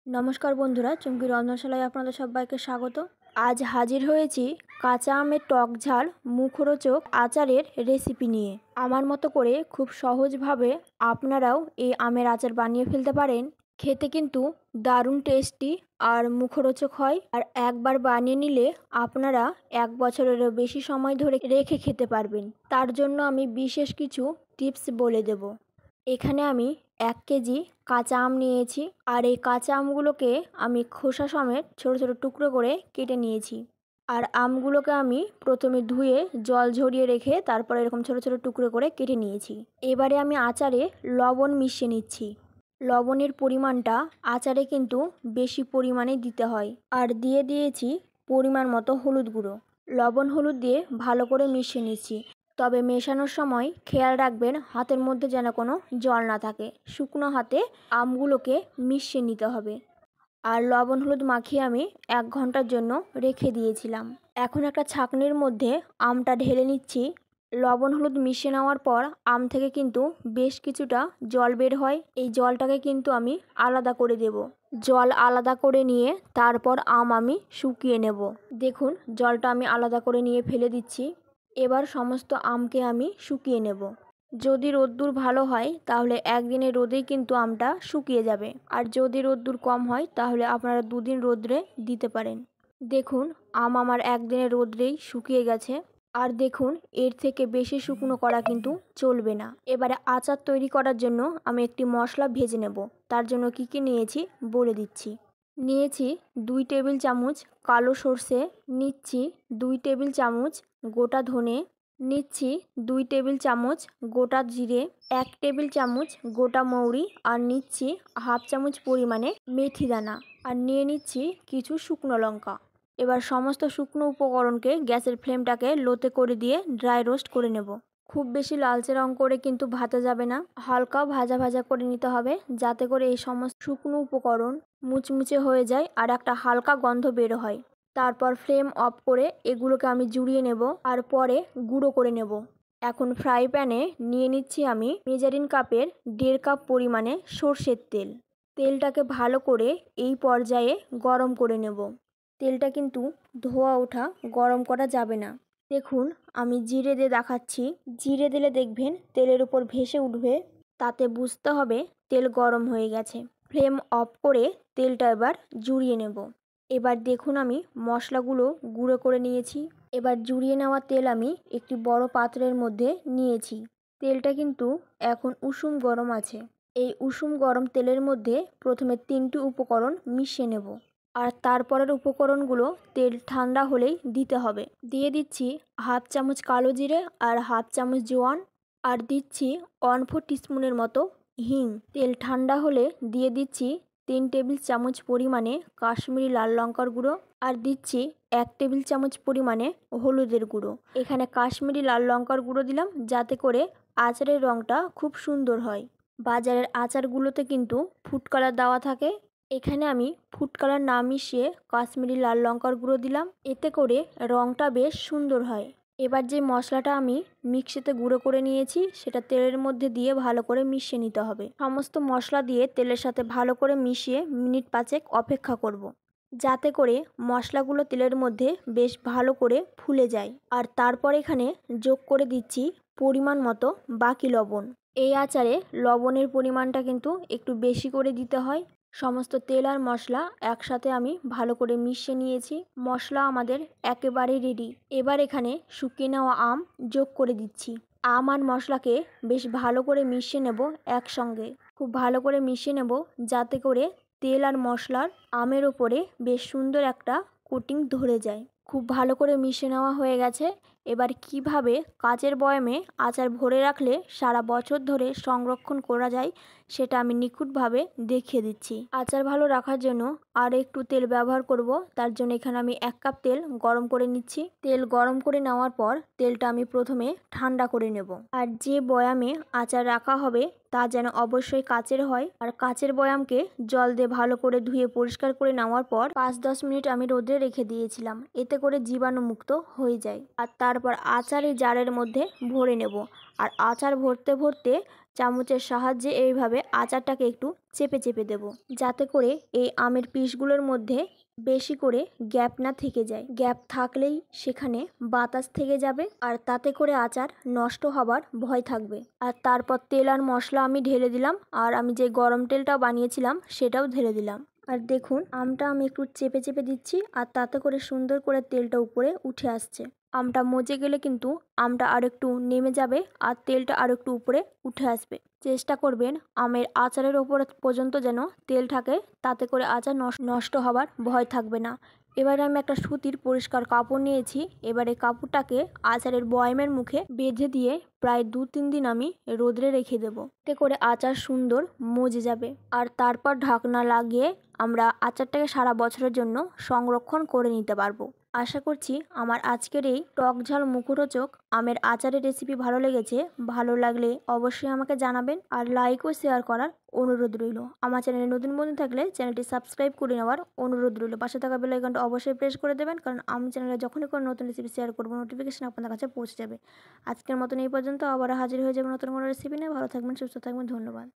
নমস্কার বন্ধুরা, চুমকি রন্ধনশালায় আপনাদের সবাইকে স্বাগত। আজ হাজির হয়েছি কাঁচা আমের টক ঝাল মুখরোচক আচারের রেসিপি নিয়ে। আমার মতো করে খুব সহজভাবে আপনারাও এই আমের আচার বানিয়ে ফেলতে পারেন। খেতে কিন্তু দারুণ টেস্টি আর মুখরোচক হয়। আর একবার বানিয়ে নিলে আপনারা 1 বছরেরও বেশি সময় ধরে রেখে খেতে পারবেন। তার জন্য আমি বিশেষ কিছু টিপস বলে দেব। এখানে আমি 1 কেজি কাঁচা আম নিয়েছি, আর এই কাঁচা আমগুলোকে আমি খোসা সমেত ছোট ছোট টুকরো করে কেটে নিয়েছি। আর আমগুলোকে আমি প্রথমে ধুয়ে জল ঝরিয়ে রেখে তারপরে এরকম ছোট ছোট টুকরো করে কেটে নিয়েছি। এবারে আমি আচারে লবণ মিশিয়ে নিচ্ছি। লবণের পরিমাণটা আচারে কিন্তু বেশি পরিমাণে দিতে হয়। আর দিয়ে দিয়েছি পরিমাণ মতো হলুদ গুঁড়ো। লবণ হলুদ দিয়ে ভালো করে মিশিয়ে নিচ্ছি। তবে মেশানোর সময় খেয়াল রাখবেন হাতের মধ্যে যেন কোনো জল না থাকে। শুকনো হাতে আমগুলোকে মিশিয়ে নিতে হবে। আর লবণ হলুদ মাখিয়ে আমি 1 ঘন্টার জন্য রেখে দিয়েছিলাম। এখন একটা ছাঁকনির মধ্যে আমটা ঢেলে নিচ্ছি। লবণ হলুদ মিশিয়ে নেওয়ার পর আম থেকে কিন্তু বেশ কিছুটা জল বের হয়। এই জলটাকে কিন্তু আমি আলাদা করে দেব। জল আলাদা করে নিয়ে তারপর আম আমি শুকিয়ে নেব। দেখুন, জলটা আমি আলাদা করে নিয়ে ফেলে দিচ্ছি। এবার সমস্ত আমকে আমি শুকিয়ে নেব। যদি রোদ্দুর ভালো হয় তাহলে একদিনের রোদেই কিন্তু আমটা শুকিয়ে যাবে। আর যদি রোদ্দুর কম হয় তাহলে আপনারা 2 দিন রোদ্রে দিতে পারেন। দেখুন, আম আমার একদিনের রোদ্রেই শুকিয়ে গেছে। আর দেখুন, এর থেকে বেশি শুকনো করা কিন্তু চলবে না। এবারে আচার তৈরি করার জন্য আমি একটি মশলা ভেজে নেব। তার জন্য কি কি নিয়েছি বলে দিচ্ছি। নিয়েছি 2 টেবিল চামচ কালো সর্ষে, নিচ্ছি 2 টেবিল চামচ গোটা ধনে, নিচ্ছি 2 টেবিল চামচ গোটা জিরে, 1 টেবিল চামচ গোটা মৌরি, আর নিচ্ছি 1/2 চামচ পরিমাণে মেথি দানা, আর নিয়ে নিচ্ছি কিছু শুকনো লঙ্কা। এবার সমস্ত শুকনো উপকরণকে গ্যাসের ফ্লেমটাকে লোতে করে দিয়ে ড্রাই রোস্ট করে নেব। খুব বেশি লালচে রং করে কিন্তু ভাজা যাবে না, হালকা ভাজা ভাজা করে নিতে হবে, যাতে করে এই সমস্ত শুকনো উপকরণ মুচমুচে হয়ে যায় আর একটা হালকা গন্ধ বের হয়। তারপর ফ্লেম অফ করে এগুলোকে আমি জুড়িয়ে নেব আর পরে গুঁড়ো করে নেব। এখন ফ্রাই প্যানে নিয়ে নিচ্ছি আমি মেজারিন কাপের 1.5 কাপ পরিমাণে সর্ষের তেল। তেলটাকে ভালো করে এই পর্যায়ে গরম করে নেব। তেলটা কিন্তু ধোয়া ওঠা গরম করা যাবে না। দেখুন, আমি জিরে দিয়ে দেখাচ্ছি। জিরে দিলে দেখবেন তেলের উপর ভেসে উঠবে, তাতে বুঝতে হবে তেল গরম হয়ে গেছে। ফ্লেম অফ করে তেলটা এবার জুড়িয়ে নেব। এবার দেখুন, আমি মশলাগুলো গুঁড়ো করে নিয়েছি। এবার জুড়িয়ে নেওয়া তেল আমি একটি বড় পাত্রের মধ্যে নিয়েছি। তেলটা কিন্তু এখন উষুম গরম আছে। এই উষুম গরম তেলের মধ্যে প্রথমে 3টি উপকরণ মিশিয়ে নেব, আর তারপরের উপকরণগুলো তেল ঠান্ডা হলেই দিতে হবে। দিয়ে দিচ্ছি 1/2 চামচ কালো জিরে আর 1/2 চামচ জোয়ান, আর দিচ্ছি 1/4 টিস্পুনের মতো হিং। তেল ঠান্ডা হলে দিয়ে দিচ্ছি 3 টেবিল চামচ পরিমাণে কাশ্মীরি লাল লঙ্কার গুঁড়ো, আর দিচ্ছি 1 টেবিল চামচ পরিমাণে হলুদের গুঁড়ো। এখানে কাশ্মীরি লাল লঙ্কার গুঁড়ো দিলাম যাতে করে আচারের রঙটা খুব সুন্দর হয়। বাজারের আচারগুলোতে কিন্তু ফুড কালার দেওয়া থাকে। এখানে আমি ফুড কালার না মিশিয়ে কাশ্মীরি লাল লঙ্কার গুঁড়ো দিলাম, এতে করে রঙটা বেশ সুন্দর হয়। এবার যে মশলাটা আমি মিক্সিতে গুঁড়ো করে নিয়েছি সেটা তেলের মধ্যে দিয়ে ভালো করে মিশিয়ে নিতে হবে। সমস্ত মশলা দিয়ে তেলের সাথে ভালো করে মিশিয়ে মিনিট 5 অপেক্ষা করব, যাতে করে মশলাগুলো তেলের মধ্যে বেশ ভালো করে ফুলে যায়। আর তারপর এখানে যোগ করে দিচ্ছি পরিমাণ মতো বাকি লবণ। এই আচারে লবণের পরিমাণটা কিন্তু একটু বেশি করে দিতে হয়। সমস্ত তেল আর মশলা একসাথে আমি ভালো করে মিশিয়ে নিয়েছি। মশলা আমাদের একেবারে রেডি। এবার এখানে শুকিয়ে নেওয়া আম যোগ করে দিচ্ছি। আম আর মশলাকে বেশ ভালো করে মিশিয়ে নেব একসঙ্গে। খুব ভালো করে মিশিয়ে নেব যাতে করে তেল আর মশলার আমের ওপরে বেশ সুন্দর একটা কোটিং ধরে যায়। খুব ভালো করে মিশিয়ে নেওয়া হয়ে গেছে। এবার কিভাবে কাচের বয়ামে আচার ভরে রাখলে সারা বছর ধরে সংরক্ষণ করা যায় সেটা আমি নিখুঁতভাবে দেখিয়ে দিচ্ছি। আচার ভালো রাখার জন্য আর একটু তেল ব্যবহার করব। তার জন্য এখানে আমি 1 কাপ তেল গরম করে নিচ্ছি। তেল গরম করে নেওয়ার পর তেলটা আমি প্রথমে ঠান্ডা করে নেব। আর যে বয়ামে আচার রাখা হবে তা যেন অবশ্যই কাচের হয়। আর কাচের বয়ামকে জল দিয়ে ভালো করে ধুয়ে পরিষ্কার করে নেওয়ার পর 5-10 মিনিট আমি রোদে রেখে দিয়েছিলাম, এতে করে জীবাণুমুক্ত হয়ে যায়। আর তারপর আচার এই জারের মধ্যে ভরে নেব। আর আচার ভরতে ভরতে চামচের সাহায্যে এইভাবে আচারটাকে একটু চেপে চেপে দেব, যাতে করে এই আমের পিসগুলোর মধ্যে বেশি করে গ্যাপ না থেকে যায়। গ্যাপ থাকলেই সেখানে বাতাস থেকে যাবে আর তাতে করে আচার নষ্ট হবার ভয় থাকবে। আর তারপর তেল আর মশলা আমি ঢেলে দিলাম, আর আমি যে গরম তেলটা বানিয়েছিলাম সেটাও ঢেলে দিলাম। আর দেখুন আমটা আমি একটু চেপে চেপে দিচ্ছি, আর তাতে করে সুন্দর করে তেলটা উপরে উঠে আসছে। আমটা মজে গেলে কিন্তু আমটা আর একটু নেমে যাবে আর তেলটা আর একটু উপরে উঠে আসবে। চেষ্টা করবেন আমের আচারের ওপর পর্যন্ত যেন তেল থাকে, তাতে করে আচার নষ্ট হবার ভয় থাকবে না। এবারে আমি একটা সুতির পরিষ্কার কাপড় নিয়েছি। এবারে কাপড়টাকে আচারের বয়ামের মুখে বেঁধে দিয়ে প্রায় 2-3 দিন আমি রোদ্রে রেখে দেবো, এতে করে আচার সুন্দর মজে যাবে। আর তারপর ঢাকনা লাগিয়ে আমরা আচারটাকে সারা বছরের জন্য সংরক্ষণ করে নিতে পারবো। আশা করছি আমার আজকের এই টক ঝাল মুখরোচক আমের আচারের রেসিপি ভালো লেগেছে। ভালো লাগলে অবশ্যই আমাকে জানাবেন, আর লাইক ও শেয়ার করার অনুরোধ রইল। আমার চ্যানেলে নতুন বন্ধু থাকলে চ্যানেলটি সাবস্ক্রাইব করে নেওয়ার অনুরোধ রইল। পাশে থাকা বেল আইকনটা অবশ্যই প্রেস করে দেবেন, কারণ আমি চ্যানেলে যখনই কোনো নতুন রেসিপি শেয়ার করবো নোটিফিকেশন আপনাদের কাছে পৌঁছে যাবে। আজকের মতন এই পর্যন্ত, আবার হাজির হয়ে যাবে নতুন কোনো রেসিপি নিয়ে। ভালো থাকবেন, সুস্থ থাকবেন, ধন্যবাদ।